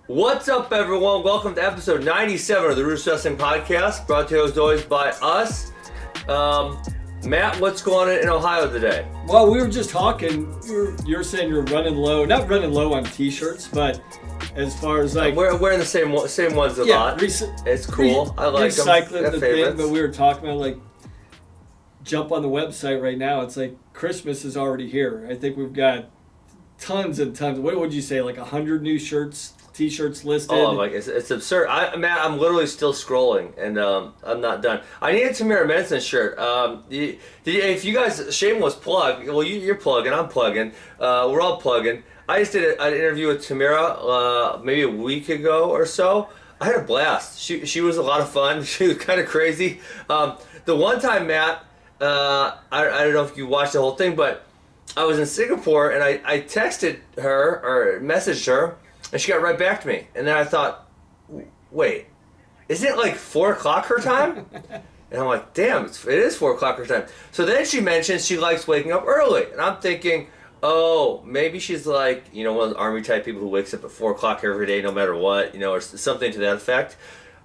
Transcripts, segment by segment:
What's up, everyone? Welcome to episode 97 of the RUDIS Wrestling Podcast, brought to you as always by us. Matt, what's going on in Ohio today? Well, we were just talking. You're saying you're running low, not running low on T-shirts, but as far as like we're wearing the same ones a lot. It's cool. I like them. Recycling the thing, but we were talking about like jump on the website right now. It's like Christmas is already here. I think we've got tons and tons. What would you say? Like 100 new T-shirts listed. Oh, like it's absurd. Matt, I'm literally still scrolling, and I'm not done. I need a Tamara Manson shirt. If you guys, shameless plug. Well, you're plugging. I'm plugging. We're all plugging. I just did an interview with Tamara maybe a week ago or so. I had a blast. She was a lot of fun. She was kind of crazy. The one time, Matt, I don't know if you watched the whole thing, but I was in Singapore and I texted her or messaged her. And she got right back to me. And then I thought, wait, isn't it like 4 o'clock her time? And I'm like, damn, it is 4 o'clock her time. So then she mentions she likes waking up early. And I'm thinking, oh, maybe she's like, one of those army type people who wakes up at 4 o'clock every day no matter what, or something to that effect.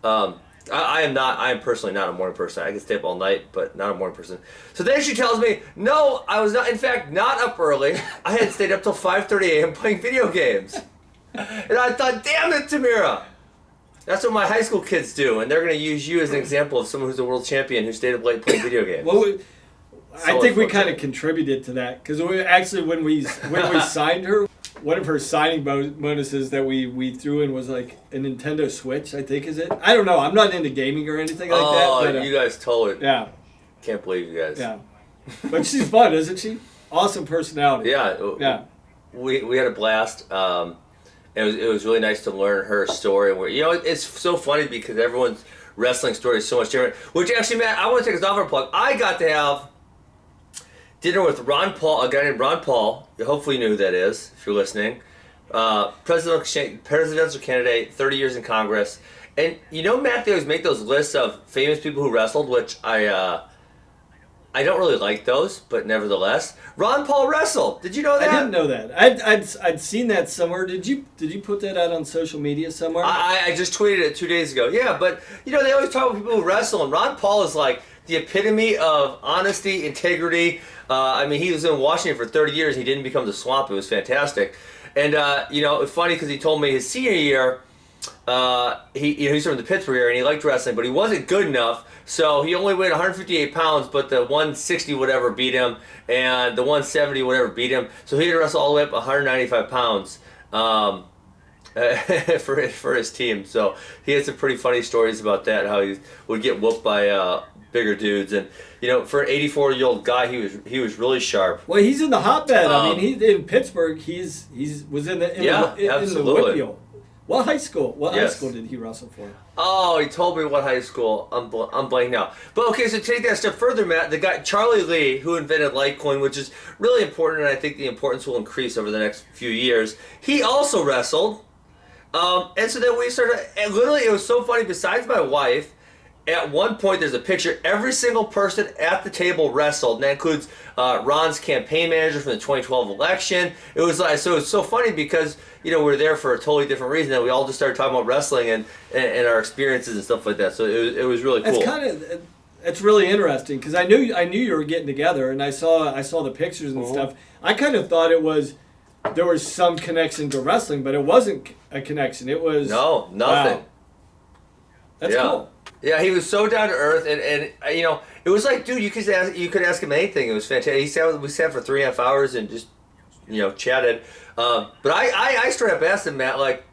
I am personally not a morning person. I can stay up all night, but not a morning person. So then she tells me, no, I was not, in fact, not up early. I had stayed up till 5:30 a.m. playing video games. And I thought, damn it, Tamira. That's what my high school kids do, and they're going to use you as an example of someone who's a world champion who stayed up late playing video games. Well, I think we kind of contributed to that because when we signed her, one of her signing bonuses that we threw in was like a Nintendo Switch. I think is it. I don't know. I'm not into gaming or anything like that. Oh, you guys totally. Yeah. Can't believe you guys. Yeah. But she's fun, isn't she? Awesome personality. Yeah. Yeah. We had a blast. It was really nice to learn her story. It's so funny because everyone's wrestling story is so much different. Which actually, Matt, I want to take us off our plug. I got to have dinner with Ron Paul, a guy named Ron Paul. Hopefully you know who that is, if you're listening. Presidential candidate, 30 years in Congress. And Matt, they always make those lists of famous people who wrestled, which I don't really like those, but nevertheless, Ron Paul wrestled. Did you know that? I didn't know that. I'd seen that somewhere. Did you put that out on social media somewhere? I just tweeted it 2 days ago. Yeah, but they always talk about people who wrestle, and Ron Paul is like the epitome of honesty, integrity. He was in Washington for 30 years. He didn't become the Swamp. It was fantastic. And it's funny because he told me his senior year, he's from the Pittsburgh area and he liked wrestling, but he wasn't good enough. So he only weighed 158 pounds, but the 160 whatever beat him, and the 170 whatever beat him. So he had to wrestle all the way up 195 pounds for his team. So he had some pretty funny stories about that, how he would get whooped by bigger dudes. And for an 84-year-old guy, he was really sharp. Well, he's in the hotbed. He's in Pittsburgh. He was in the Whitfield. What high school? High school did he wrestle for? Oh, he told me what high school. I'm blanking now. But okay, so take that a step further, Matt. The guy Charlie Lee, who invented Litecoin, which is really important, and I think the importance will increase over the next few years. He also wrestled, and so then we started. And literally, it was so funny. Besides my wife, at one point there's a picture. Every single person at the table wrestled, and that includes Ron's campaign manager from the 2012 election. It was like so. It's so funny because we're there for a totally different reason, and we all just started talking about wrestling and our experiences and stuff like that. So it was really cool. It's really interesting because I knew you were getting together, and I saw the pictures and stuff. I kind of thought there was some connection to wrestling, but it wasn't a connection. It was nothing. Wow. That's cool. Yeah, he was so down to earth, and it was like, dude, you could ask him anything. It was fantastic. We sat for 3.5 hours and just chatted. But I straight up asked him, Matt, like,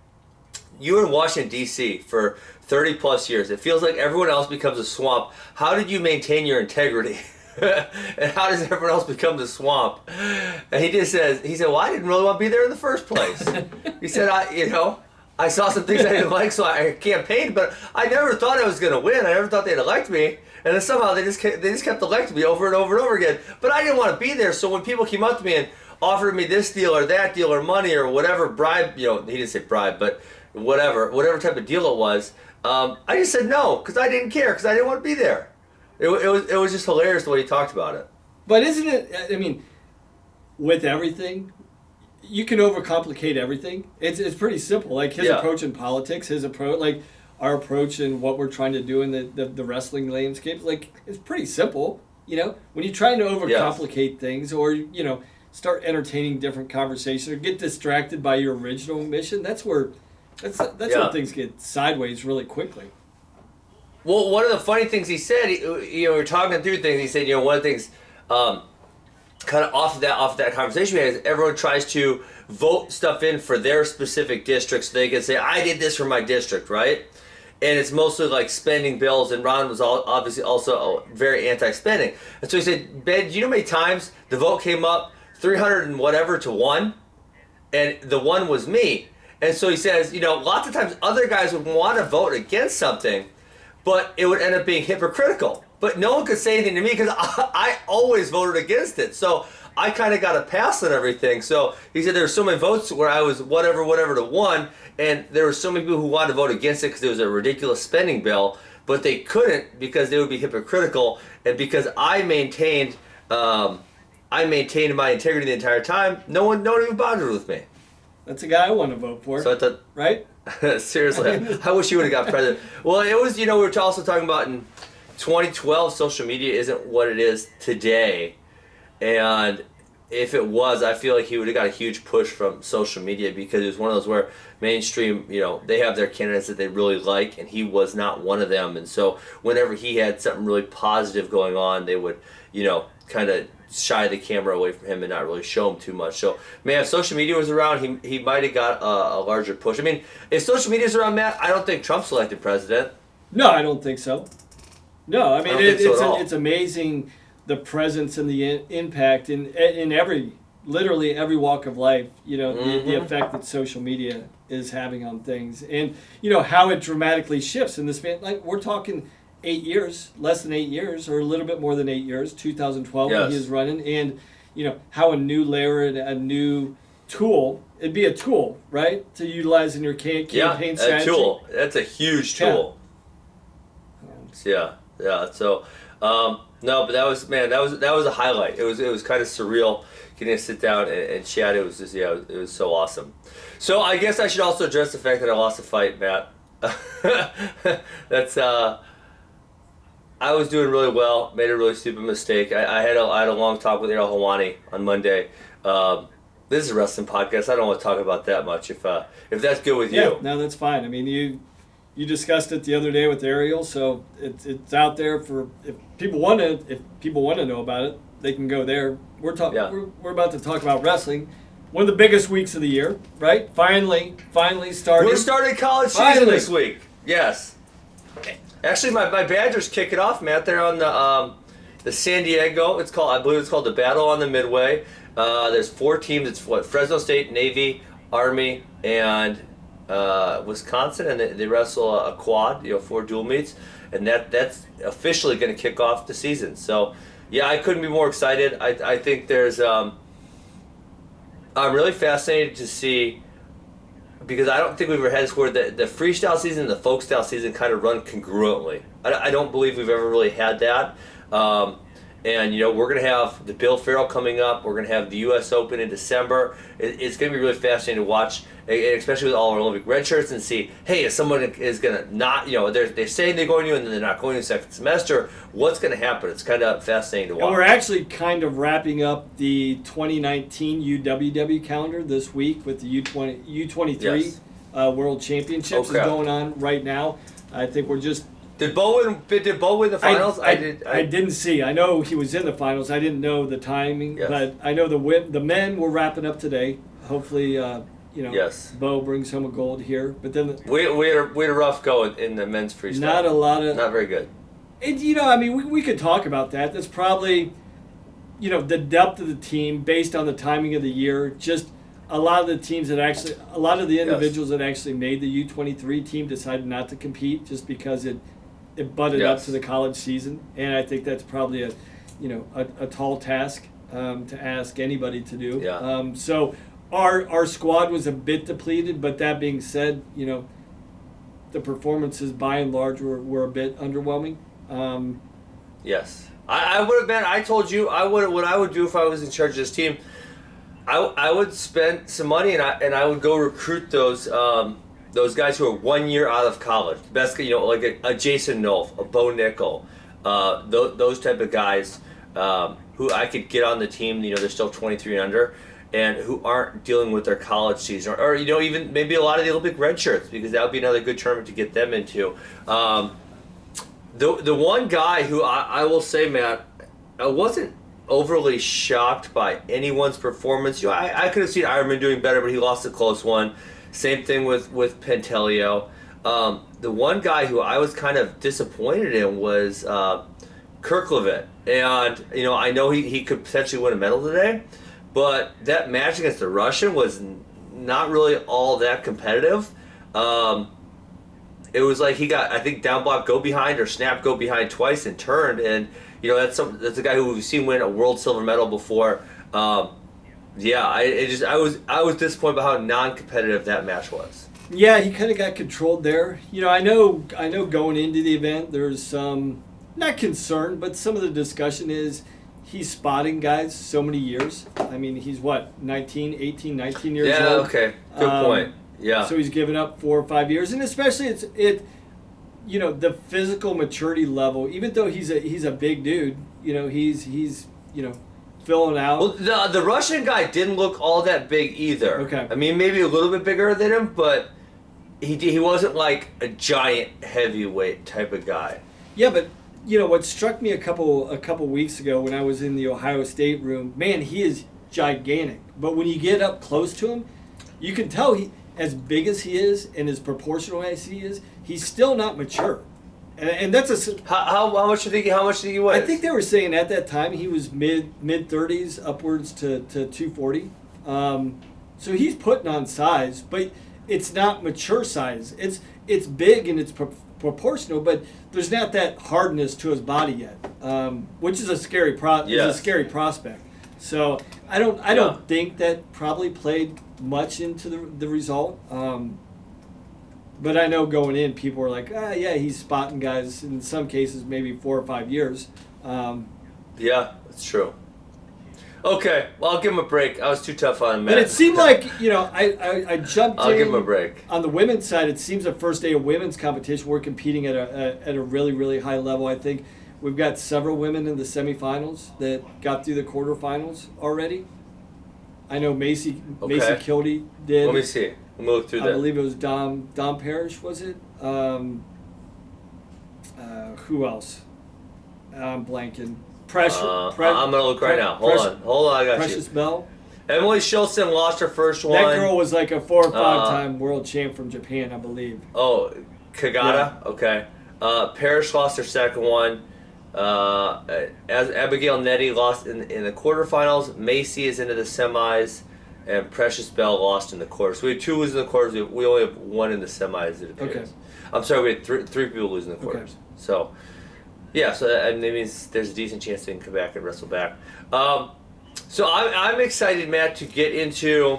you were in Washington D.C. for 30 plus years. It feels like everyone else becomes a swamp. How did you maintain your integrity? And how does everyone else become the swamp? And he said, well, I didn't really want to be there in the first place. He said, I saw some things I didn't like, so I campaigned, but I never thought I was going to win. I never thought they'd elect me. And then somehow they just kept electing me over and over and over again. But I didn't want to be there, so when people came up to me and offered me this deal or that deal or money or whatever bribe, he didn't say bribe, but whatever type of deal it was, I just said no, because I didn't care, because I didn't want to be there. It was just hilarious the way he talked about it. But isn't it, with everything, you can overcomplicate everything. It's pretty simple. Like his approach in politics, his approach, like our approach in what we're trying to do in the wrestling landscape, like it's pretty simple. You know, when you're trying to overcomplicate things, or you know, start entertaining different conversations, or get distracted by your original mission, that's when things get sideways really quickly. Well, one of the funny things he said, we were talking through things. He said, one of the things, kind of off of that conversation we had, is everyone tries to vote stuff in for their specific district, so they can say, I did this for my district, right? And it's mostly like spending bills, and Ron was obviously also very anti-spending. And so he said, Ben, do you know how many times the vote came up 300 and whatever to 1, and the 1 was me? And so he says, lots of times other guys would want to vote against something, but it would end up being hypocritical. But no one could say anything to me because I always voted against it. So I kind of got a pass on everything. So he said there were so many votes where I was whatever to 1, and there were so many people who wanted to vote against it because it was a ridiculous spending bill, but they couldn't because they would be hypocritical, and because I maintained my integrity the entire time, no one even bothered with me. That's a guy I want to vote for. So I thought, right? Seriously, I wish you would have got president. Well, it was, we were also talking about in 2012, social media isn't what it is today. And if it was, I feel like he would have got a huge push from social media, because it was one of those where mainstream, they have their candidates that they really like, and he was not one of them. And so whenever he had something really positive going on, they would, kind of shy the camera away from him and not really show him too much. So, man, if social media was around, he might have got a larger push. I mean, if social media is around, Matt, I don't think Trump's elected president. No, I don't think so. No, I mean, it's amazing the presence and the impact in literally every walk of life, the effect that social media is having on things, and, how it dramatically shifts in the span. Like, we're talking 8 years, less than 8 years, or a little bit more than 8 years, 2012 when he was running, and, how a new layer and a new tool, it'd be a tool, right, to utilize in your campaign strategy. A tool. That's a huge tool. Yeah. So, no, but that was a highlight. It was kind of surreal getting to sit down and chat. It was just, it was so awesome. So I guess I should also address the fact that I lost a fight, Matt. That's, I was doing really well, made a really stupid mistake. I had a long talk with Ariel Helwani on Monday. This is a wrestling podcast. I don't want to talk about that much. If that's good with you. Yeah, no, that's fine. I mean, you discussed it the other day with Ariel, so it's out there for if people want to know about it, they can go there. We're about to talk about wrestling. One of the biggest weeks of the year, right? Finally started. We're starting college season this week. Yes. Actually, my Badgers kick it off, Matt. They're on the San Diego. I believe it's called the Battle on the Midway. There's 4 teams. It's Fresno State, Navy, Army, and Wisconsin, and they wrestle a quad, 4 dual meets, and that's officially going to kick off the season. So, yeah, I couldn't be more excited. I think there's I'm really fascinated to see, because I don't think we've ever had this where the freestyle season and the folk style season kind of run congruently. I don't believe we've ever really had that. And, we're going to have the Bill Farrell coming up. We're going to have the U.S. Open in December. It's going to be really fascinating to watch, especially with all our Olympic red shirts, and see, hey, if someone is going to not, they're saying they're going to, and then they're not going to the second semester, what's going to happen? It's kind of fascinating to watch. And we're actually kind of wrapping up the 2019 UWW calendar this week with the U23 World Championships is going on right now. I think we're just... Did Bo win the finals? I didn't see. I know he was in the finals. I didn't know the timing, but I know the men were wrapping up today. Hopefully, Bo brings home a gold here. But then we had a rough go in the men's freestyle. Not very good. We could talk about that. That's probably, the depth of the team based on the timing of the year. Just a lot of the individuals that actually made the U23 team decided not to compete just because it butted up to the college season, and I think that's probably a tall task to ask anybody to do. Yeah. So our squad was a bit depleted, but that being said, the performances by and large were a bit underwhelming. Yes, I would have been. I told you what I would do if I was in charge of this team. I would spend some money and I would go recruit those guys who are 1 year out of college. Best, like a Jason Nolf, a Bo Nickel, those type of guys who I could get on the team. They're still 23 and under, and who aren't dealing with their college season, or even maybe a lot of the Olympic red shirts, because that would be another good tournament to get them into. The one guy who I will say, Matt, I wasn't overly shocked by anyone's performance. I could have seen Ironman doing better, but he lost a close one. Same thing with Pantaleo. The one guy who I was kind of disappointed in was Kirklevitt. And, I know he could potentially win a medal today, but that match against the Russian was not really all that competitive. It was like he got, I think, down block go behind or snap go behind twice and turned. And, that's a guy who we've seen win a world silver medal before. I was disappointed by how non-competitive that match was. Yeah, he kind of got controlled there. I know going into the event there's some, not concern, but some of the discussion is he's spotting guys so many years. I mean, he's 19 years old. Yeah, okay. Good point. Yeah. So he's given up 4 or 5 years, and especially the physical maturity level, even though he's a big dude, he's filling out. Well, the Russian guy didn't look all that big either. Okay. I mean, maybe a little bit bigger than him, but he wasn't like a giant heavyweight type of guy. Yeah, but what struck me a couple weeks ago when I was in the Ohio State room, man, he is gigantic. But when you get up close to him, you can tell he, as big as he is and as proportional as he is, he's still not mature. And that's a how much do you think he weighs? I think they were saying at that time he was mid 30s upwards to 240. So he's putting on size, but it's not mature size. It's big and it's proportional, but there's not that hardness to his body yet, which is a scary prospect. So I don't think that probably played much into the result. But I know going in, people were like, he's spotting guys in some cases maybe 4 or 5 years. Yeah, that's true. Okay, well, I'll give him a break. I was too tough on him, man. But it seemed like, I jumped in. I'll give him a break. On the women's side, it seems the first day of women's competition, we're competing at a really, really high level. I think we've got several women in the semifinals that got through the quarterfinals already. I know Macy Kilty did. Let me see. Let me look through that. I believe it was Dom Parrish, was it? Who else? I'm blanking. I'm going to look right now. Hold on, I got Precious Bell. Emily Schultzen lost her first one. That girl was like a 4 or 5 time world champ from Japan, I believe. Oh, Kagata? Yeah. Okay. Parrish lost her second one. As Abigail Nettie lost in the quarterfinals. Macy is into the semis. And Precious Bell lost in the quarters. So we had 2 losing in the quarters. We only have 1 in the semis, it appears. Okay. I'm sorry, we had 3 people losing in the quarters. Okay. So, yeah, so that means there's a decent chance they can come back and wrestle back. So I'm excited, Matt, to get into,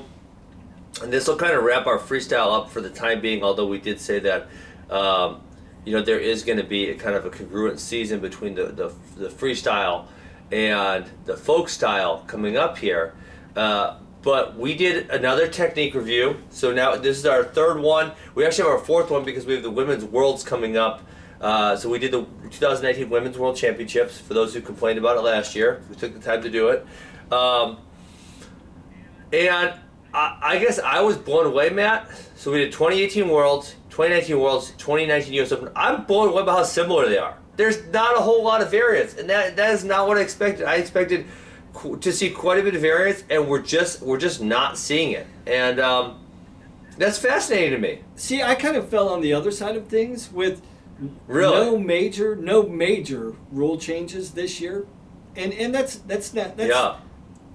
and this will kind of wrap our freestyle up for the time being, although we did say that, there is going to be a kind of a congruent season between the freestyle and the folk style coming up here. But we did another technique review. So now this is our 3rd one. We actually have our 4th one because we have the Women's Worlds coming up. So we did the 2019 Women's World Championships for those who complained about it last year. We took the time to do it. And I guess I was blown away, Matt. So we did 2018 Worlds, 2019 Worlds, 2019 US Open. I'm blown away by how similar they are. There's not a whole lot of variance. And that is not what I expected. I expected to see quite a bit of variance, and we're just not seeing it, and that's fascinating to me. See, I kind of fell on the other side of things with really no major rule changes this year, and that's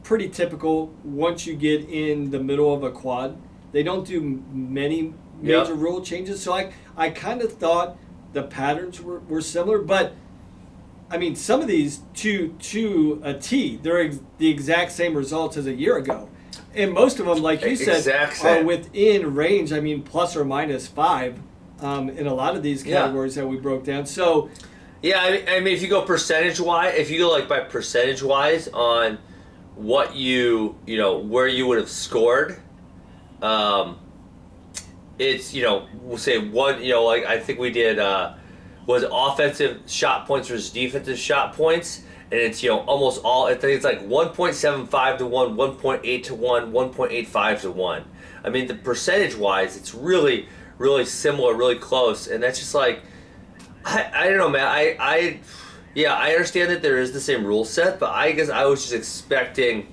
pretty typical. Once you get in the middle of a quad, they don't do many major rule changes. So I kind of thought the patterns were similar, but. I mean, some of these to a T, they're the exact same results as a year ago. And most of them, like you said, are within range. I mean, plus or minus 5 in a lot of these categories that we broke down. So, yeah, I mean, if you go percentage-wise, if you go like by percentage-wise on what where you would have scored. It's we'll say one. Like I think we did was offensive shot points versus defensive shot points, and it's almost all. I think it's like 1.75 to 1, 1.8 to 1, 1.85 to 1. I mean, the percentage wise, it's really really similar, really close, and that's just like I don't know, man. I understand that there is the same rule set, but I guess I was just expecting,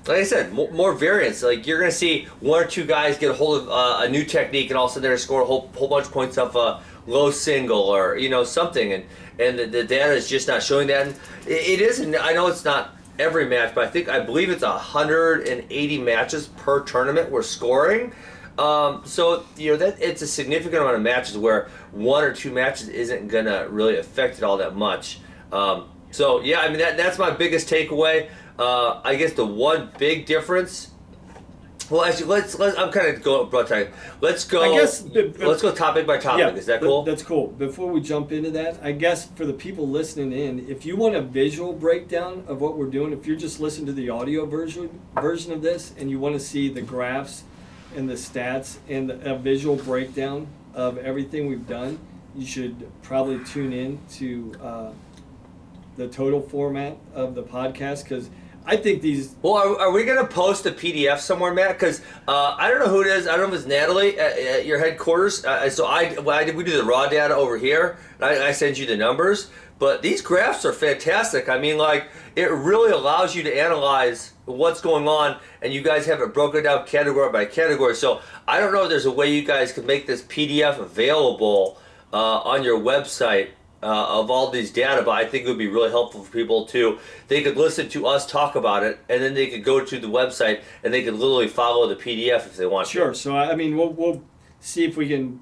like I said, more variance. Like you're gonna see one or two guys get a hold of a new technique, and all of a sudden they're gonna score a whole bunch of points off a low single or something, and the data is just not showing that. And it isn't. I know it's not every match, but I believe it's 180 matches per tournament we're scoring. So that it's a significant amount of matches where one or two matches isn't gonna really affect it all that much. So yeah, I mean that's my biggest takeaway. I guess the one big difference. Well, actually, let's. I'm kind of going broad time. Let's go. I guess. Let's go topic by topic. Yeah, is that cool? That's cool. Before we jump into that, I guess for the people listening in, if you want a visual breakdown of what we're doing, if you're just listening to the audio version of this, and you want to see the graphs and the stats and a visual breakdown of everything we've done, you should probably tune in to the total format of the podcast, because I think these... Well, are we going to post a PDF somewhere, Matt? Because I don't know who it is. I don't know if it's Natalie at your headquarters. We do the raw data over here. I send you the numbers. But these graphs are fantastic. I mean, like, it really allows you to analyze what's going on, and you guys have it broken down category by category. So I don't know if there's a way you guys could make this PDF available on your website of all these data, but I think it would be really helpful for people to, they could listen to us talk about it, and then they could go to the website, and they could literally follow the PDF if they want to. Sure. So, I mean, we'll see if we can...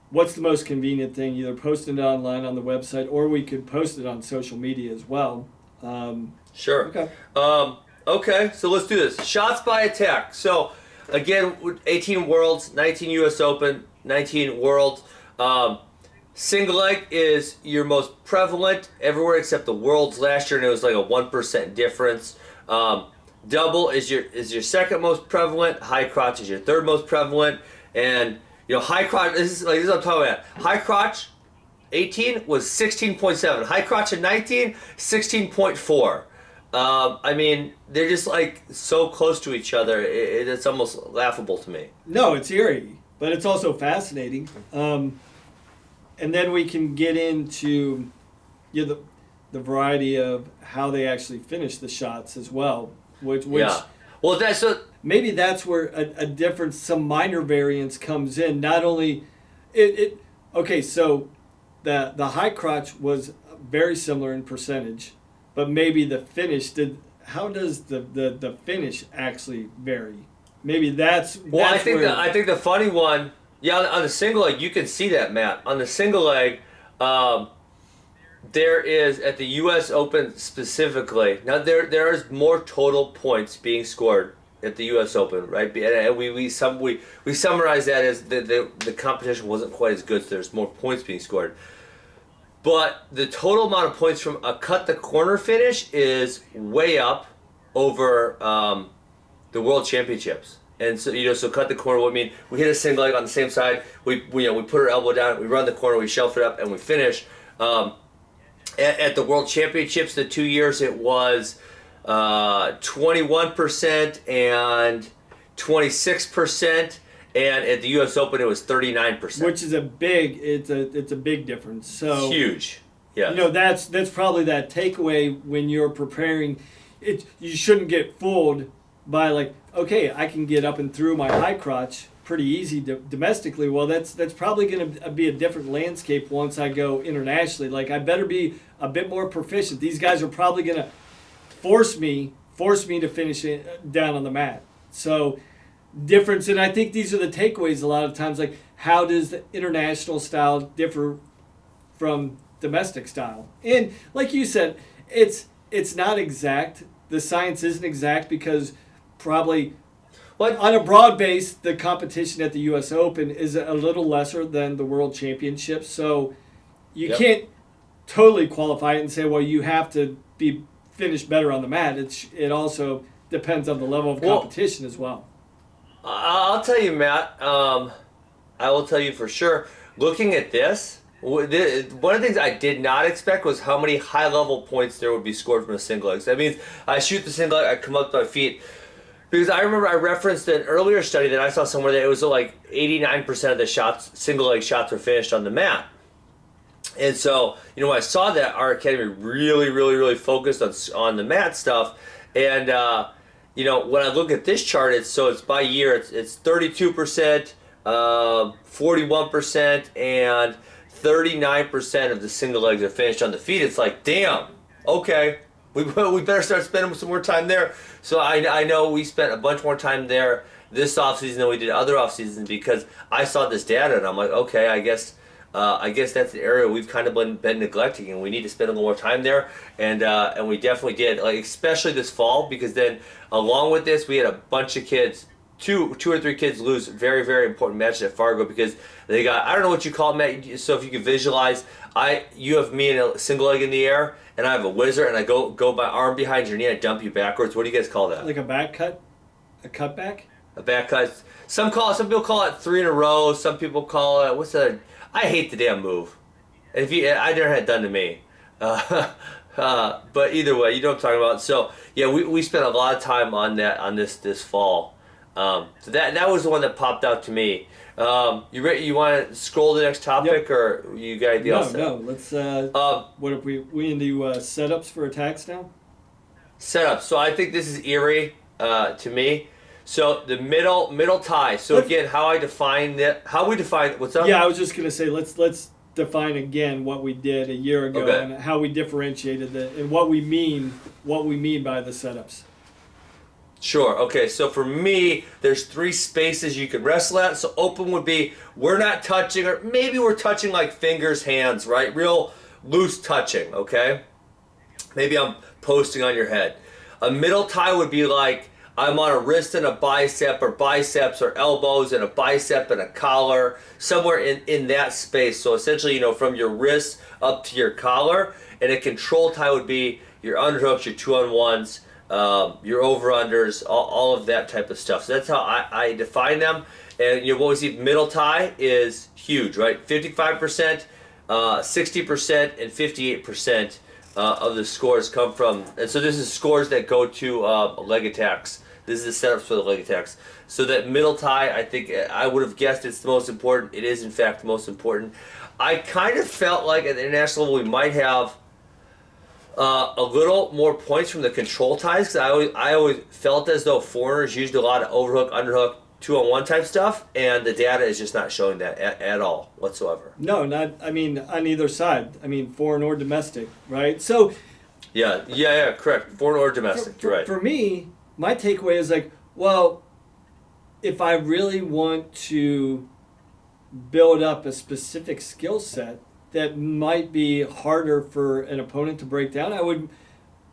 What's the most convenient thing? Either post it online on the website, or we could post it on social media as well. Sure. Okay. Okay, so let's do this. Shots by attack. So, again, 18 Worlds, 19 U.S. Open, 19 Worlds. Single leg is your most prevalent everywhere except the Worlds last year, and it was like a 1% difference. Double is your second most prevalent. High crotch is your third most prevalent. And high crotch, this is what I'm talking about. High crotch, 18 was 16.7. High crotch at 19, 16.4. I mean, they're just like so close to each other. It's almost laughable to me. No, it's eerie, but it's also fascinating. And then we can get into the variety of how they actually finish the shots as well. Which yeah. Well, maybe that's where a difference, some minor variance comes in. Not only okay, so the high crotch was very similar in percentage, but maybe the finish how does the finish actually vary? Maybe that's I think the funny one. Yeah, on the single leg, you can see that, Matt. On the single leg, there is, at the U.S. Open specifically, now there is more total points being scored at the U.S. Open, right? And we summarize that as the competition wasn't quite as good, so there's more points being scored. But the total amount of points from a cut-the-corner finish is way up over the World Championships. And so, so cut the corner would mean we hit a single leg on the same side. We put our elbow down, we run the corner, we shelf it up, and we finish. At the World Championships, the 2 years, it was 21% and 26%, and at the U.S. Open, it was 39%. Which is a big difference. So huge. Yeah. That's probably that takeaway when you're preparing. You shouldn't get fooled by like, okay, I can get up and through my high crotch pretty easy domestically. Well, that's probably going to be a different landscape once I go internationally. Like, I better be a bit more proficient. These guys are probably going to force me to finish it down on the mat. So, difference, and I think these are the takeaways a lot of times. Like, how does the international style differ from domestic style? And like you said, it's not exact. The science isn't exact because probably on a broad base, the competition at the U.S. Open is a little lesser than the World Championships. So you can't totally qualify it and say, well, you have to be finished better on the mat. It also depends on the level of competition as well. I'll tell you, Matt. I will tell you for sure. Looking at this, one of the things I did not expect was how many high-level points there would be scored from a single leg. So that means I shoot the single leg, I come up to my feet. Because I remember I referenced an earlier study that I saw somewhere that it was like 89% of the shots, single leg shots, were finished on the mat. And so, when I saw that, our academy really, really, really focused on the mat stuff. And, when I look at this chart, it's by year, it's 32%, 41%, and 39% of the single legs are finished on the feet. It's like, damn, okay, we better start spending some more time there. So I know we spent a bunch more time there this offseason than we did other offseasons because I saw this data and I'm like, okay, I guess that's the area we've kind of been neglecting, and we need to spend a little more time there, and we definitely did, like especially this fall, because then along with this we had a bunch of kids, two or three kids lose very, very important matches at Fargo because they got, I don't know what you call it, Matt, so if you could visualize, you have me in a single leg in the air, and I have a whizzer, and I go my arm behind your knee, and I dump you backwards. What do you guys call that? Like a back cut? A cutback? A back cut. Some people call it 3 in a row, some people call it, I hate the damn move. I never had it done to me. But either way, you know what I'm talking about. So yeah, we spent a lot of time on that on this fall. So that was the one that popped out to me. You ready? You want to scroll to the next topic, or you got anything else? No. Let's. What if we into setups for attacks now? Setups. So I think this is eerie to me. So the middle tie. So again, how we define what's up? Yeah, I was just gonna say let's define again what we did a year ago and how we differentiated and what we mean by the setups. Sure. Okay. So for me, there's 3 spaces you can wrestle at. So open would be we're not touching, or maybe we're touching like fingers, hands, right? Real loose touching. Okay. Maybe I'm posting on your head. A middle tie would be like I'm on a wrist and a bicep, or biceps or elbows and a bicep and a collar, somewhere in that space. So essentially, from your wrist up to your collar. And a control tie would be your underhooks, your 2-on-1s, your over-unders, all of that type of stuff. So that's how I define them. And what we see, middle tie is huge, right? 55%, 60%, and 58% of the scores come from, and so this is scores that go to leg attacks. This is the setups for the leg attacks. So that middle tie, I think I would have guessed it's the most important. It is in fact the most important. I kind of felt like at the international level we might have a little more points from the control ties, because I always felt as though foreigners used a lot of overhook, underhook, 2-on-1 type stuff, and the data is just not showing that at all whatsoever. No, on either side. Foreign or domestic, right? So yeah, correct. Foreign or domestic, right. For me, my takeaway is like, well, if I really want to build up a specific skill set that might be harder for an opponent to break down, I would,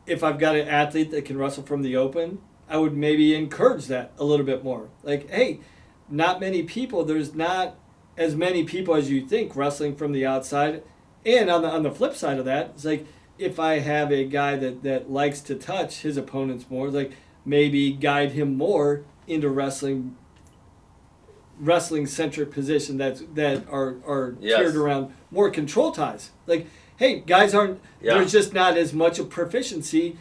if I've got an athlete that can wrestle from the open, I would maybe encourage that a little bit more. Like, hey, there's not as many people as you think wrestling from the outside. And on the flip side of that, it's like, if I have a guy that likes to touch his opponents more, like maybe guide him more into wrestling centric position that are geared around more control ties. Like, hey, guys there's just not as much of proficiency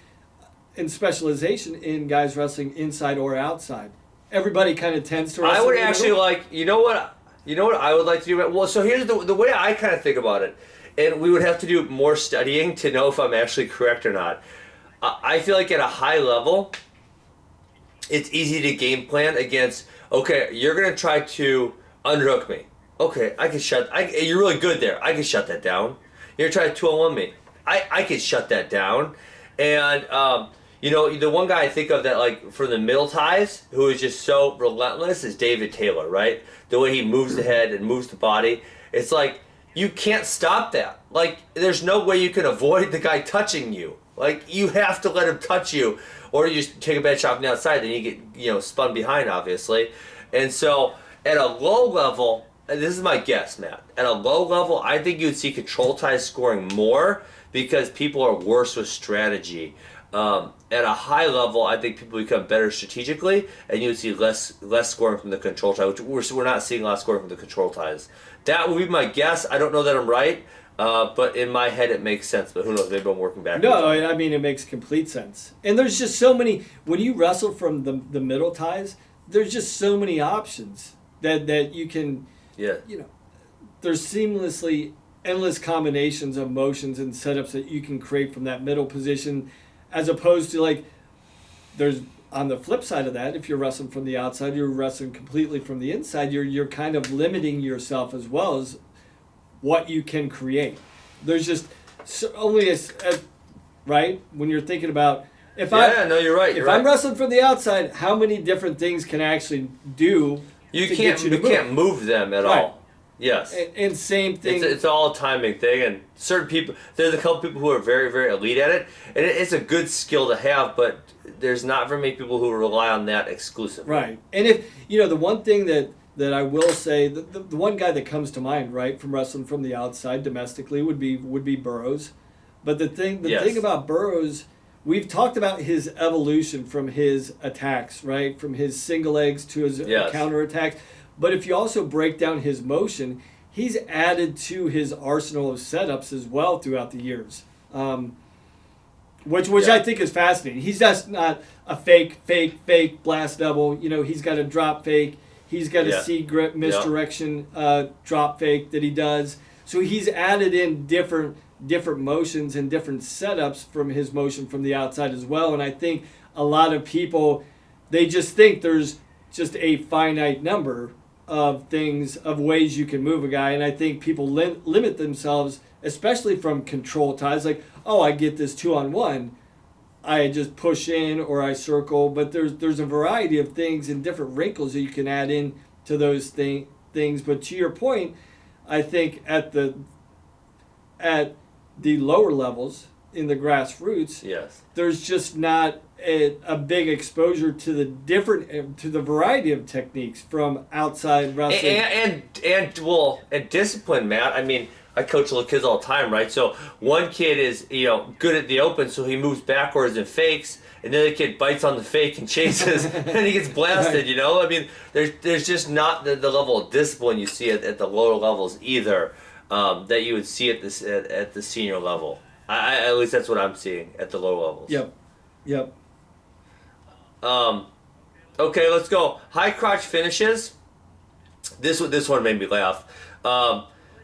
and specialization in guys wrestling inside or outside. Everybody kind of tends to wrestle. I would actually like, you know what I would like to do? Well, so here's the way I kind of think about it, and we would have to do more studying to know if I'm actually correct or not. I feel like at a high level, it's easy to game plan against, okay, you're going to try to underhook me. Okay, you're really good there. I can shut that down. You're going to try to 2-on-1 me. I can shut that down. And, the one guy I think of that, like, for the middle ties, who is just so relentless, is David Taylor, right? The way he moves the head and moves the body. It's like, you can't stop that. Like, there's no way you can avoid the guy touching you. Like, you have to let him touch you, or you just take a bad shot from the outside, then you get, spun behind, obviously. And so, at a low level, and this is my guess, Matt, at a low level, I think you'd see control ties scoring more because people are worse with strategy. At a high level, I think people become better strategically, and you would see less scoring from the control tie, which we're not seeing a lot of scoring from the control ties. That would be my guess. I don't know that I'm right, but in my head it makes sense. But who knows? They've been working back. No, I mean, it makes complete sense. And there's just so many, when you wrestle from the middle ties, there's just so many options that you can, there's seamlessly endless combinations of motions and setups that you can create from that middle position, as opposed to like, there's on the flip side of that, if you're wrestling from the outside, you're wrestling completely from the inside, you're kind of limiting yourself as well as what you can create. There's just only a right, when you're thinking about, you're right. If I'm wrestling from the outside, how many different things can I actually do? You can't move them at all. Yes. And same thing. It's all a timing thing, and certain people, there's a couple people who are very, very elite at it, and it's a good skill to have, but there's not very many people who rely on that exclusively. Right. And if, the one thing that I will say, the one guy that comes to mind, right, from wrestling from the outside domestically would be Burroughs. But the thing about Burroughs, we've talked about his evolution from his attacks, right, from his single legs to his counter attacks. But if you also break down his motion, he's added to his arsenal of setups as well throughout the years, which I think is fascinating. He's just not a fake blast double. He's got a drop fake. He's got a C-grip misdirection drop fake that he does. So he's added in different motions and different setups from his motion from the outside as well. And I think a lot of people, they just think there's just a finite number of ways you can move a guy. And I think people limit themselves, especially from control ties, like, I get this 2-on-1. I just push in or I circle, but there's a variety of things and different wrinkles that you can add in to those things. But to your point, I think at the lower levels in the grassroots, there's just not a big exposure to the variety of techniques from outside wrestling and discipline, Matt. I mean, I coach little kids all the time, right? So one kid is good at the open, so he moves backwards and fakes, and the other kid bites on the fake and chases, and he gets blasted. Right. I mean, there's just not the level of discipline you see at the lower levels either that you would see at the senior level. At least that's what I'm seeing at the lower levels. Yep. Okay, let's go. High crotch finishes. This one made me laugh.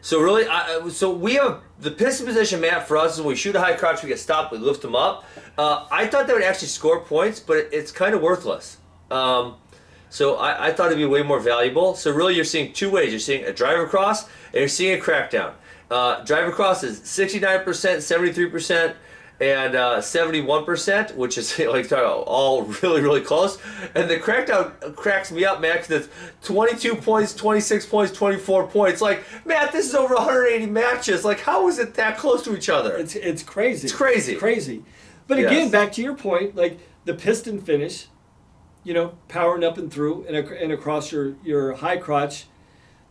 So really, so we have the piston position, Matt, for us is when we shoot a high crotch, we get stopped, we lift them up. I thought that would actually score points, but it's kind of worthless. So I thought it'd be way more valuable. So really, you're seeing two ways. You're seeing a drive across, and you're seeing a crackdown. Drive across is 69%, 73%, and 71%, which is like all really, really close. And the crackdown cracks me up, man, because it's 22 points, 26 points, 24 points. Like, Matt, this is over 180 matches. Like, how is it that close to each other? It's crazy. It's crazy. It's crazy. But again, back to your point, like the piston finish, powering up and through and across your high crotch,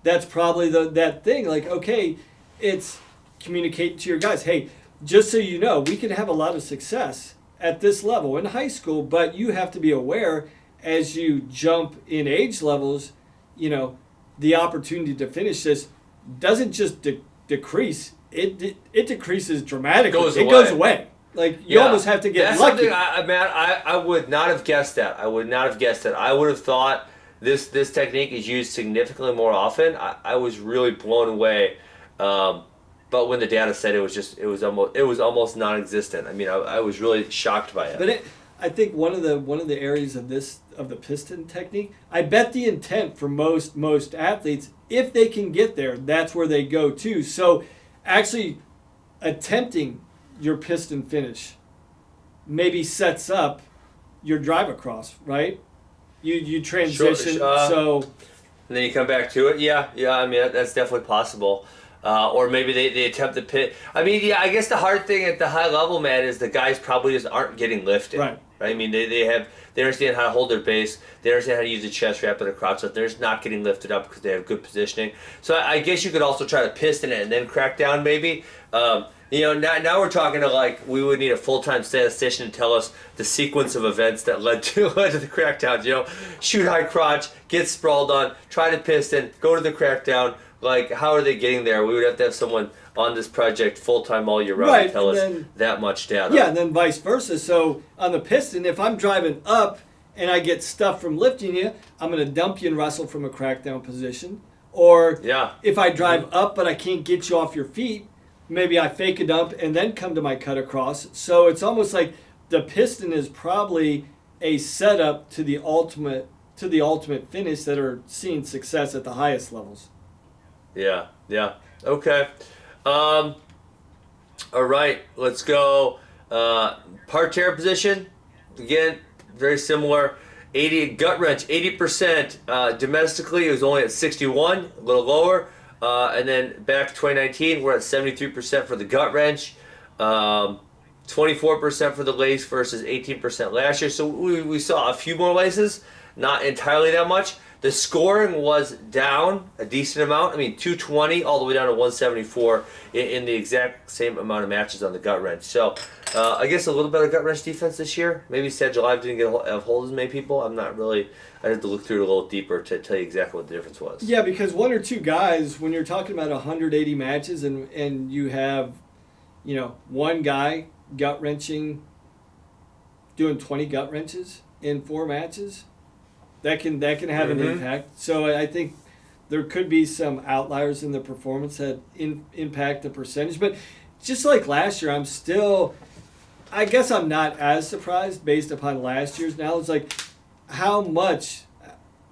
that's probably that thing. Like, okay, it's communicating to your guys, hey, just so you know, we can have a lot of success at this level in high school, but you have to be aware as you jump in age levels, the opportunity to finish this doesn't just decrease. It decreases dramatically. It goes away. Like, you almost have to get lucky. That's something, Matt, I would not have guessed that. I would have thought this technique is used significantly more often. I was really blown away. But when the data said it was almost non-existent. I mean, I was really shocked by it. But I think one of the areas of the piston technique, I bet the intent for most athletes, if they can get there, that's where they go to. So actually attempting your piston finish maybe sets up your drive across, right? You transition, so and then you come back to it. Yeah. I mean, that's definitely possible. Or maybe they attempt to pit. I mean, I guess the hard thing at the high level, man, is the guys probably just aren't getting lifted. Right. Right? I mean, they understand how to hold their base. They understand how to use the chest wrap and the crotch lift. They're just not getting lifted up because they have good positioning. So I guess you could also try to piston it and then crack down maybe. Now we're talking to like we would need a full-time statistician to tell us the sequence of events that led to the crackdown. Shoot high crotch, get sprawled on, try to piston, go to the crackdown. Like, how are they getting there? We would have to have someone on this project full-time all year round to tell us that much data. Yeah, and then vice versa. So on the piston, if I'm driving up and I get stuff from lifting you, I'm going to dump you and wrestle from a crackdown position. Or if I drive up but I can't get you off your feet, maybe I fake a dump and then come to my cut across. So it's almost like the piston is probably a setup to the ultimate finish that are seeing success at the highest levels. Yeah. Okay. All right, let's go. Parterre position, again, very similar. 80 gut wrench, 80%. Domestically, it was only at 61, a little lower. And then back to 2019, we're at 73% for the gut wrench, 24% for the lace versus 18% last year. So we saw a few more laces, not entirely that much. The scoring was down a decent amount. I mean, 220 all the way down to 174 in the exact same amount of matches on the gut wrench. So I guess a little better gut wrench defense this year. Maybe Sagil Live didn't get a hold of as many people. I'm not really. I had to look through it a little deeper to tell you exactly what the difference was. Yeah, because one or two guys, when you're talking about 180 matches and you have, one guy gut wrenching, doing 20 gut wrenches in 4 matches. That can have an impact. So I think there could be some outliers in the performance that impact the percentage. But just like last year, I guess I'm not as surprised based upon last year's knowledge, like how much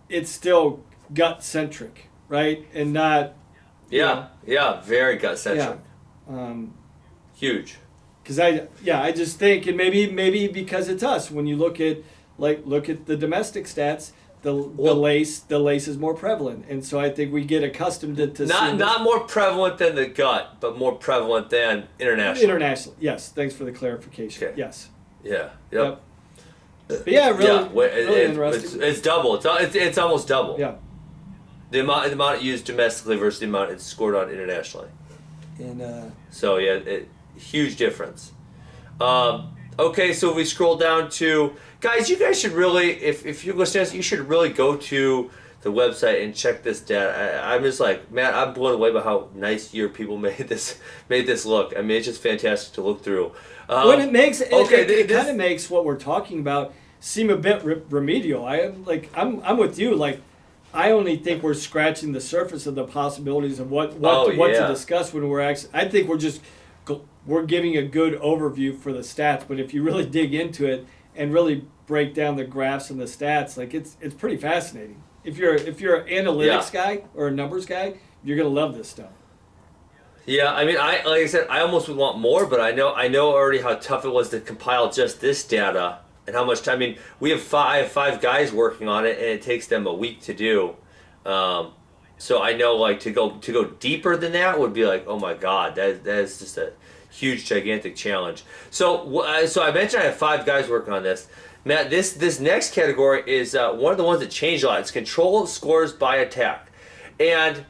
it's still gut-centric, right? And not... very gut-centric. Yeah. Huge. Because I just think, and maybe because it's us, when you look at the domestic stats, the lace is more prevalent, and so I think we get accustomed to not more prevalent than the gut, but more prevalent than international. International, yes. Thanks for the clarification. Okay. Yes. Yeah. Yep. But yeah, really interesting. It's double. It's almost double. Yeah. The amount used domestically versus the amount it's scored on internationally. And so huge difference. Okay, so we scroll down to guys. You guys should really, if you're listening, you should really go to the website and check this data. I'm just like, Matt, I'm blown away by how nice your people made this look. I mean, it's just fantastic to look through. When it makes it kind of makes what we're talking about seem a bit remedial. I'm with you. Like, I only think we're scratching the surface of the possibilities of what to discuss when we're actually. I think we're giving a good overview for the stats, but if you really dig into it and really break down the graphs and the stats, like it's pretty fascinating. If you're an analytics guy or a numbers guy, you're gonna love this stuff. Yeah, I mean, like I said, I almost would want more, but I know already how tough it was to compile just this data and how much time. I mean, we have five guys working on it, and it takes them a week to do. So I know, like, to go deeper than that would be like, oh my God, that is just a huge, gigantic challenge. So I mentioned I have 5 guys working on this. Matt, this next category is one of the ones that changed a lot. It's control scores by attack. And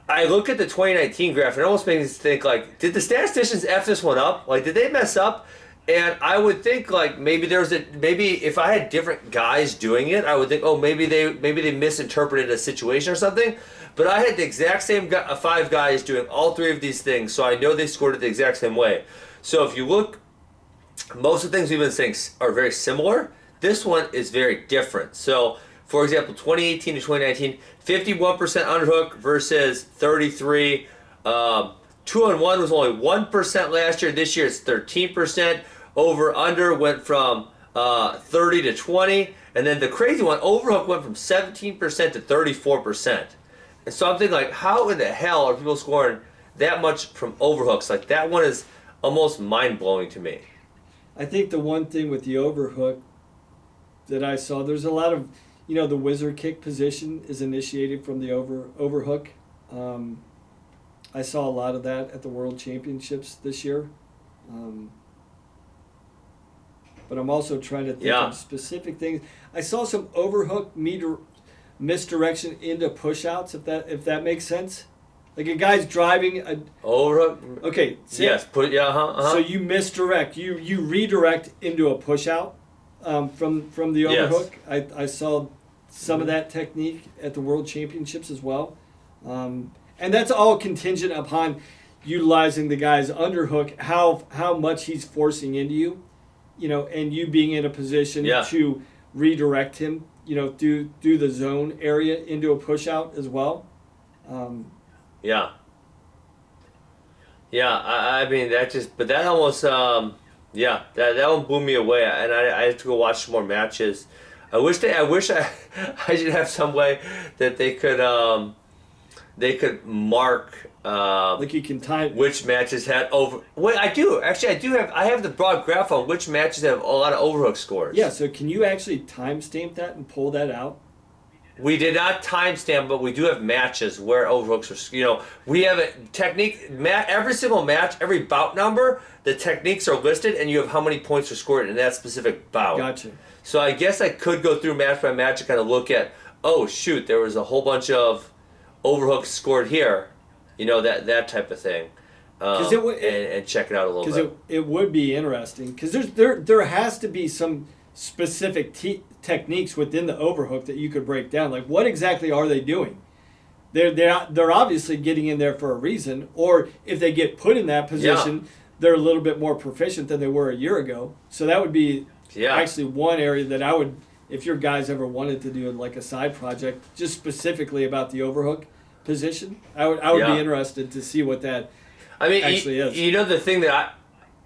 I look at the 2019 graph, and it almost makes me think, like, did the statisticians F this one up? Like, did they mess up? And I would think, like, maybe if I had different guys doing it, I would think, oh, maybe they misinterpreted a situation or something. But I had the exact same 5 guys doing all 3 of these things, so I know they scored it the exact same way. So if you look, most of the things we've been saying are very similar. This one is very different. So, for example, 2018 to 2019, 51% underhook versus 33. 2-on-1 was only 1% last year. This year it's 13%. Over/under went from 30 to 20. And then the crazy one, overhook went from 17% to 34%. And so I'm thinking, like, how in the hell are people scoring that much from overhooks? Like, that one is almost mind-blowing to me. I think the one thing with the overhook that I saw, there's a lot of, the whizzer kick position is initiated from the overhook. I saw a lot of that at the World Championships this year. but I'm also trying to think of specific things. I saw some overhook misdirection into push-outs, if that makes sense. Like a guy's driving a overhook. Okay. Yes. So you misdirect. You redirect into a push-out from the overhook. Yes. I saw some of that technique at the World Championships as well, and that's all contingent upon utilizing the guy's underhook, how much he's forcing into you, and you being in a position to redirect him, through the zone area into a push out as well. I mean that almost that one blew me away, and I had to go watch some more matches. I wish I should have some way that they could mark like you can time which matches had over. Wait, I have the broad graph on which matches have a lot of overhook scores. Yeah, so can you actually timestamp that and pull that out? We did not timestamp, but we do have matches where overhooks are. We have a technique. Every single match, every bout number, the techniques are listed, and you have how many points were scored in that specific bout. Gotcha. So I guess I could go through match by match and kind of look at, oh shoot, there was a whole bunch of overhooks scored here, that type of thing, and check it out a little bit. Because it would be interesting, because there has to be some specific techniques within the overhook that you could break down. Like, what exactly are they doing? They're obviously getting in there for a reason, or if they get put in that position, they're a little bit more proficient than they were a year ago. So that would be actually one area that I would, if your guys ever wanted to do like a side project, just specifically about the overhook position, I would be interested to see what that actually is. The thing that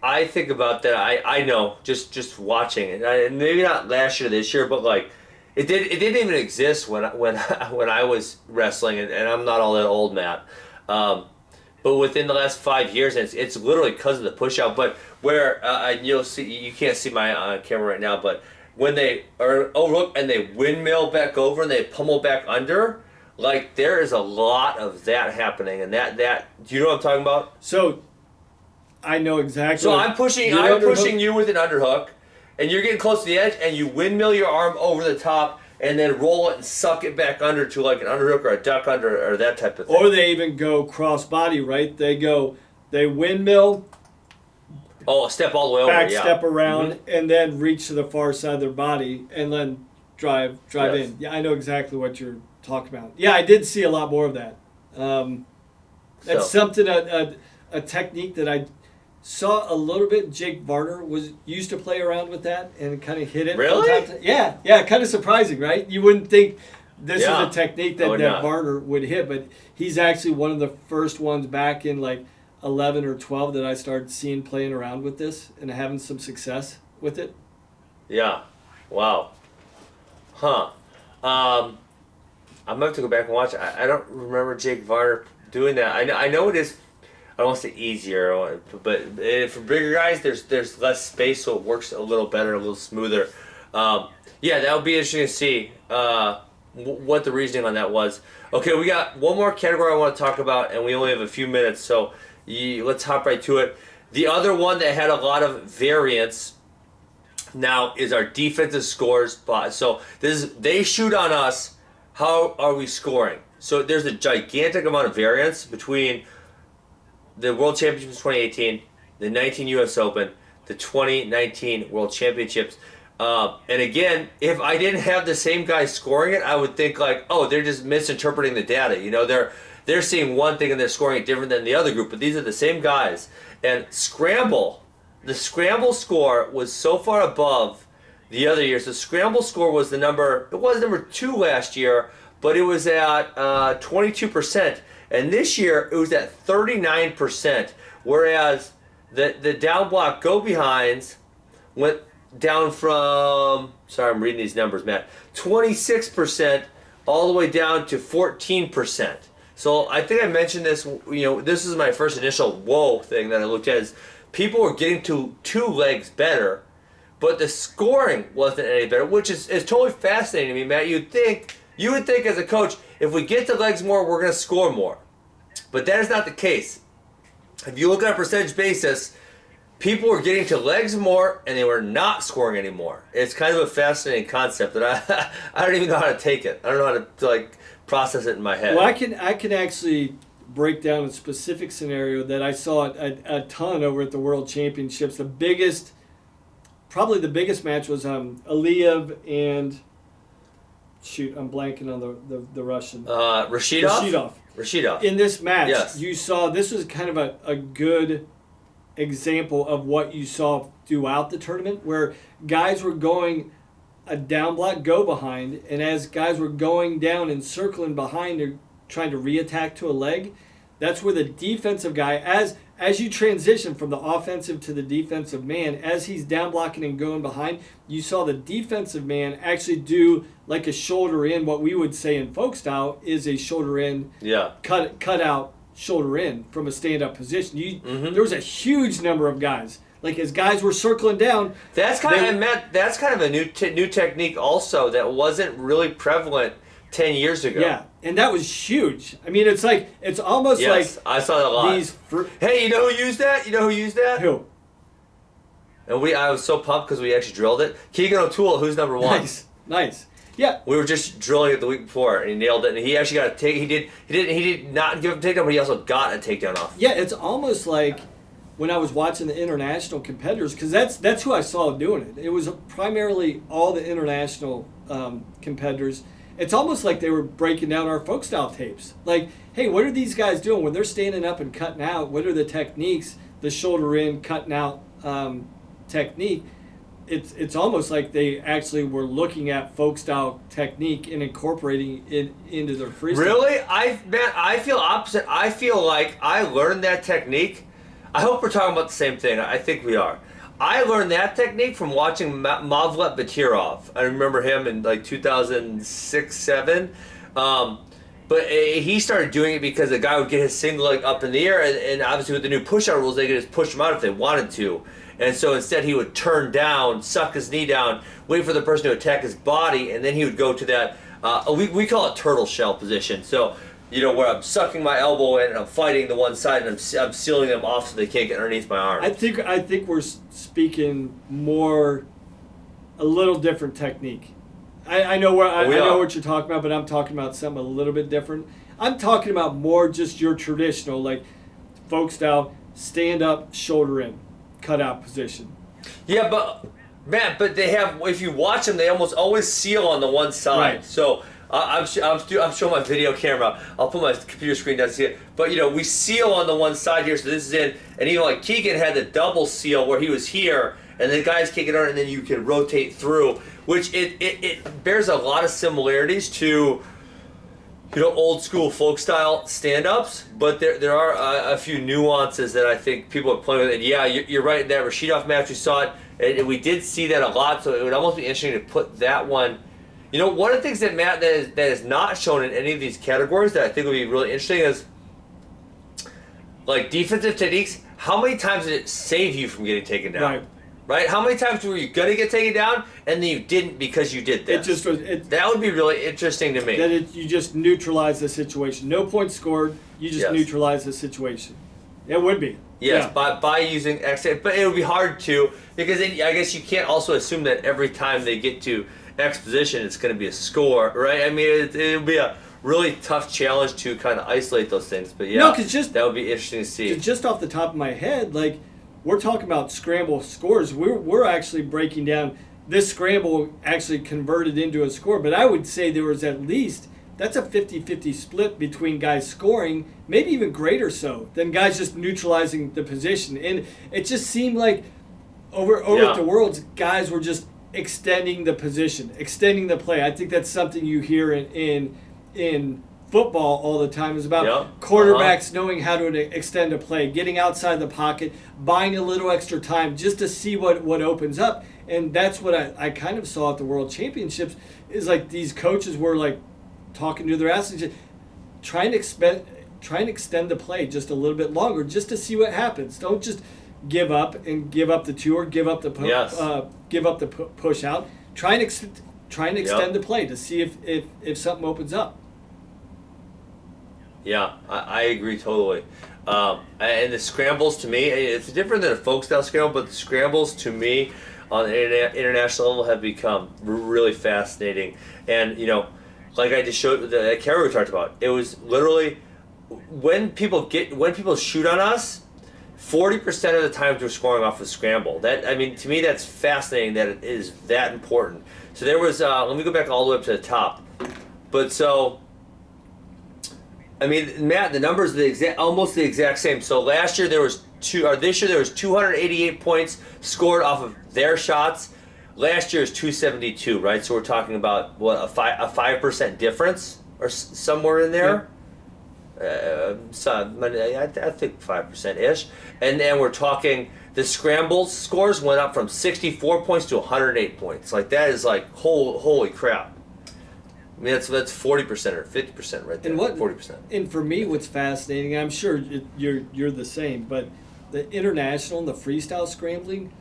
I think about that I know just watching it, and maybe not last year, this year, but like it didn't even exist when I was wrestling, and I'm not all that old, Matt. But within the last 5 years, and it's literally because of the push out. But where you'll see, you can't see my camera right now, but when they are overhook and they windmill back over and they pummel back under, like there is a lot of that happening, and that do you know what I'm talking about? So I know exactly. So I'm pushing you with an underhook, and you're getting close to the edge, and you windmill your arm over the top, and then roll it and suck it back under to like an underhook or a duck under or that type of thing. Or they even go cross body, right? They windmill. Oh, step all the way over. Back step around, and then reach to the far side of their body, and then drive in. Yeah, I know exactly what you're talking about. Yeah, I did see a lot more of that. That's something, a technique that I saw a little bit. Jake Varner used to play around with that and kind of hit it. Really? Yeah, kind of surprising, right? You wouldn't think this is a technique that Varner would hit, but he's actually one of the first ones back in like 11 or 12 that I started seeing playing around with this and having some success with it. Yeah. Wow. Huh. I'm going to have to go back and watch it. I don't remember Jake Varner doing that. I know it is, I don't want to say easier, but for bigger guys, there's less space, so it works a little better, a little smoother. That would be interesting to see what the reasoning on that was. Okay, we got one more category I want to talk about, and we only have a few minutes, so let's hop right to it. The other one that had a lot of variance now is our defensive scores. So they shoot on us. How are we scoring? So there's a gigantic amount of variance between the World Championships 2018, the 19 U.S. Open, the 2019 World Championships. And again, if I didn't have the same guy scoring it, I would think like, oh, they're just misinterpreting the data. They're seeing one thing and they're scoring it different than the other group, but these are the same guys. And the scramble score was so far above the other years. The scramble score was number 2 last year, but it was at 22%. And this year it was at 39%, whereas the down block go behinds went down from, sorry, I'm reading these numbers, Matt, 26% all the way down to 14%. So I think I mentioned this, this is my first initial whoa thing that I looked at, is people were getting to 2 legs better, but the scoring wasn't any better, which is totally fascinating to me, Matt. You would think as a coach, if we get to legs more, we're going to score more. But that is not the case. If you look at a percentage basis, people were getting to legs more, and they were not scoring anymore. It's kind of a fascinating concept that I don't even know how to take it. I don't know how to like process it in my head. Well, I can actually break down a specific scenario that I saw a ton over at the World Championships. Probably the biggest match was Aliyev and I'm blanking on the Russian. Rashidov. In this match, yes. You saw this was kind of a good example of what you saw throughout the tournament, where guys were going a down block go behind, and as guys were going down and circling behind or trying to reattack to a leg, that's where the defensive guy, as you transition from the offensive to the defensive man, as he's down blocking and going behind, you saw the defensive man actually do like a shoulder in. What we would say in folk style is a shoulder in, cut out shoulder in from a stand up position. There was a huge number of guys. Like as guys were circling down, that's kind of a new technique also that wasn't really prevalent 10 years ago. Yeah, and that was huge. I mean, it's almost like I saw that a lot. Hey, you know who used that? Who? And I was so pumped because we actually drilled it. Keegan O'Toole, who's number one. Nice. Yeah. We were just drilling it the week before, and he nailed it. And he actually got a take. He did not give up a takedown, but he also got a takedown off. Yeah, it's almost like when I was watching the international competitors, because that's who I saw doing it. It was primarily all the international competitors. It's almost like they were breaking down our folk style tapes. Like, hey, what are these guys doing when they're standing up and cutting out? What are the techniques? The shoulder in, cutting out technique. It's almost like they actually were looking at folk style technique and incorporating it into their freestyle. Really? I feel opposite. I feel like I learned that technique. I hope we're talking about the same thing. I think we are. I learned that technique from watching Mavlet Batirov. I remember him in like 2006-07. But he started doing it because the guy would get his single leg up in the air, and obviously with the new push-out rules, they could just push him out if they wanted to. And so instead he would turn down, suck his knee down, wait for the person to attack his body, and then he would go to that, we call it turtle shell position. So, where I'm sucking my elbow in and I'm fighting the one side and I'm sealing them off so they can't get underneath my arm. I think we're speaking more, a little different technique. I know I know what you're talking about, but I'm talking about something a little bit different. I'm talking about more just your traditional, like, folk style, stand up, shoulder in, cut out position. Yeah, but Matt, they have, if you watch them, they almost always seal on the one side. Right. So I'm showing my video camera. I'll put my computer screen down to see it. But we seal on the one side here, so this is in. And even like Keegan had the double seal where he was here, and the guys kick it on, and then you can rotate through, which it bears a lot of similarities to old school folk style stand-ups, but there are a few nuances that I think people are playing with. And yeah, you're right, in that Rashidov match we saw it, and we did see that a lot, so it would almost be interesting to put that one. One of the things that Matt that is not shown in any of these categories that I think would be really interesting is like defensive techniques. How many times did it save you from getting taken down? Right? How many times were you going to get taken down and then you didn't because you did this? That would be really interesting to me. You just neutralize the situation. No points scored. You just neutralize the situation. It would be. Yes, by using X. But it would be hard to, because I guess you can't also assume that every time they get to X position it's going to be a score, right? I mean, it would be a really tough challenge to kind of isolate those things. But that would be interesting to see. Just off the top of my head, like, we're talking about scramble scores. We're actually breaking down this scramble actually converted into a score. But I would say there was at least, that's a 50-50 split between guys scoring, maybe even greater so, than guys just neutralizing the position. And it just seemed like over at the Worlds, guys were just extending the position, extending the play. I think that's something you hear in football all the time, is about quarterbacks knowing how to extend a play, getting outside the pocket, buying a little extra time just to see what opens up. And that's what I kind of saw at the World Championships, is like these coaches were like talking to their athletes, trying to extend the play just a little bit longer just to see what happens. Don't just give up the two or give up the push out. Try and extend the play to see if something opens up. Yeah, I agree totally. And the scrambles to me, it's different than a folk style scramble, but the scrambles to me on the international level have become really fascinating. And like I just showed the Terre we talked about, it was literally when people shoot on us, 40% of the times we're scoring off a scramble. To me that's fascinating that it is that important. So there was let me go back all the way up to the top. But so Matt, the numbers are almost the exact same. So last year this year there was 288 points scored off of their shots. Last year is 272, right? So we're talking about what a 5% difference or somewhere in there. I think 5% ish. And then we're talking the scramble scores went up from 64 points to 108 points. Like that is like holy crap. That's 40% or 50% right there. And 40%. And for me, what's fascinating, I'm sure you're the same, but the international and the freestyle scrambling,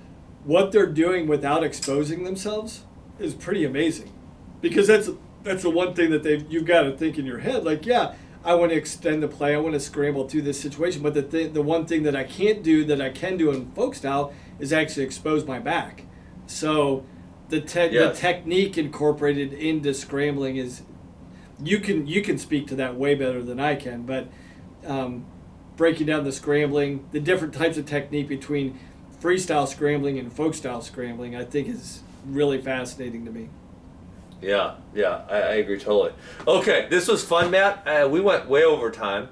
what they're doing without exposing themselves is pretty amazing, because that's the one thing that you've got to think in your head. Like, yeah, I want to extend the play, I want to scramble through this situation, but the one thing that I can't do that I can do in folk style is actually expose my back. So the technique incorporated into scrambling is, you can speak to that way better than I can, but breaking down the scrambling, the different types of technique between freestyle scrambling and folk style scrambling, I think is really fascinating to me. Yeah, I agree totally. Okay, this was fun, Matt. We went way over time,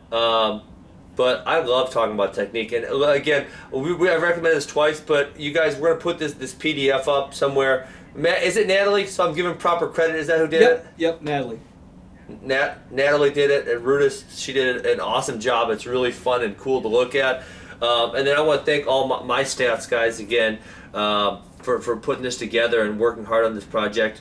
but I love talking about technique. And again, I've recommended this twice, but you guys, we're gonna put this PDF up somewhere. Matt, is it Natalie? So I'm giving proper credit. Is that who did it? Yep, Natalie. Natalie did it, and RUDIS, she did an awesome job. It's really fun and cool to look at. And then I want to thank all my stats guys again for putting this together and working hard on this project.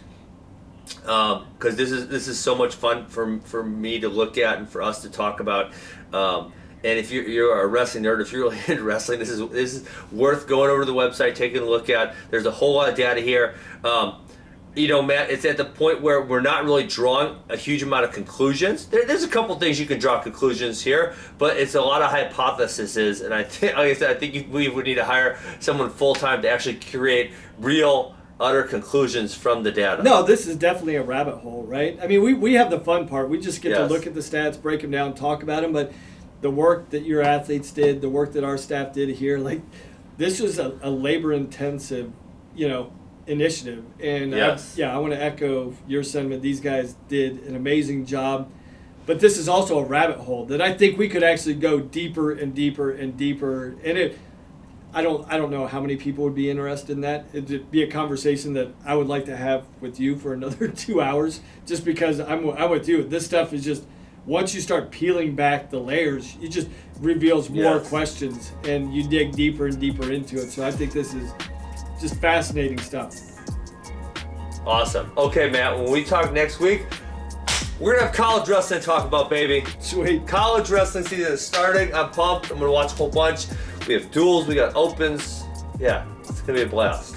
Because this is so much fun for me to look at and for us to talk about. And if you're a wrestling nerd, if you're really into wrestling, this is worth going over to the website, taking a look at. There's a whole lot of data here. Matt, it's at the point where we're not really drawing a huge amount of conclusions. There's a couple things you can draw conclusions here, but it's a lot of hypotheses. And I think, like I said, we would need to hire someone full time to actually create real, utter conclusions from the data. No, this is definitely a rabbit hole, right? I mean, we have the fun part. We just get to look at the stats, break them down, talk about them. But the work that your athletes did, the work that our staff did here, like this was a labor-intensive, initiative. And I want to echo your sentiment. These guys did an amazing job. But this is also a rabbit hole that I think we could actually go deeper and deeper and deeper. And I don't know how many people would be interested in that. It'd be a conversation that I would like to have with you for another 2 hours, just because I'm with you. This stuff is just, once you start peeling back the layers, it just reveals more questions, and you dig deeper and deeper into it. So I think this is just fascinating stuff. Awesome. Okay, Matt, when we talk next week, we're going to have college wrestling to talk about, baby. Sweet. College wrestling season is starting. I'm pumped. I'm going to watch a whole bunch. We have duels. We got opens. Yeah, it's going to be a blast.